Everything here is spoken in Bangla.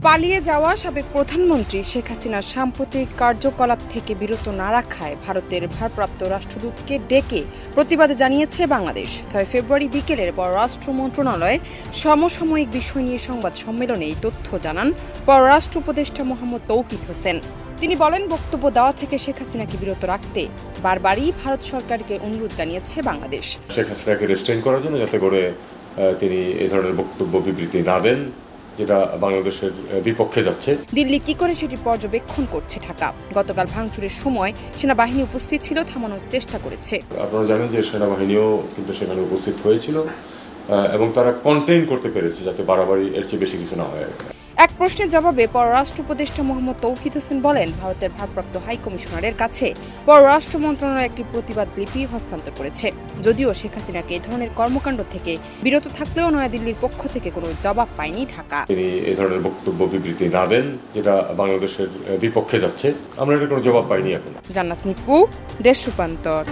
পালিয়ে যাওয়া সাবেক প্রধানমন্ত্রী শেখ হাসিনার সাম্প্রতিক কার্যকলাপ থেকে বিরত না রাখায় ভারতের ভারপ্রাপ্ত রাষ্ট্রদূতকে ডেকে প্রতিবাদ জানিয়েছে বাংলাদেশ। 6 ফেব্রুয়ারি বিকেলের পররাষ্ট্র মন্ত্রণালয়ে সমসাময়িক বিষয় নিয়ে সংবাদ সম্মেলনে এই তথ্য জানান পররাষ্ট্র উপদেষ্টা মোহাম্মদ তৌহিদ হোসেন। তিনি বলেন, বক্তব্য দেওয়া থেকে শেখ হাসিনাকে বিরত রাখতে বারবারই ভারত সরকারকে অনুরোধ জানিয়েছে বাংলাদেশ। শেখ হাসিনাকে রেস্ট্রেন করার জন্য, যাতে করে তিনি এই ধরনের বক্তব্য বিবৃতি না দেন যেটা বাংলাদেশের বিপক্ষে যাচ্ছে। দিল্লি কি করে সেটি পর্যবেক্ষণ করছে ঢাকা। গতকাল ভাঙচুরের সময় সেনাবাহিনী উপস্থিত ছিল, থামানোর চেষ্টা করেছে। আপনারা জানেন যে সেনাবাহিনীও কিন্তু সেখানে উপস্থিত হয়েছিল এবং তারা কন্টেইন করতে পেরেছে যাতে বাড়াবাড়ি এর চেয়ে বেশি কিছু না হয়। এক প্রশ্নের জবাবে পররাষ্ট্র উপদেষ্টা মোহাম্মদ তৌহিদ হোসেন বলেন, ভারতের ভারপ্রাপ্ত হাই কমিশনারের কাছে পররাষ্ট্র মন্ত্রণালয় একটি প্রতিবাদ লিপি হস্তান্তর করেছে। যদিও শেখ হাসিনাকে এই ধরনের কর্মকাণ্ড থেকে বিরত থাকলেও নয়াদিল্লির পক্ষ থেকে কোনো জবাব পায়নি ঢাকা। তিনি এই ধরনের বক্তব্য বিবৃতি না দেন যেটা বাংলাদেশের বিপক্ষে যাচ্ছে, আমরা এর কোনো জবাব পাইনি এখন। জান্নাত নিপু, দেশ রূপান্তর।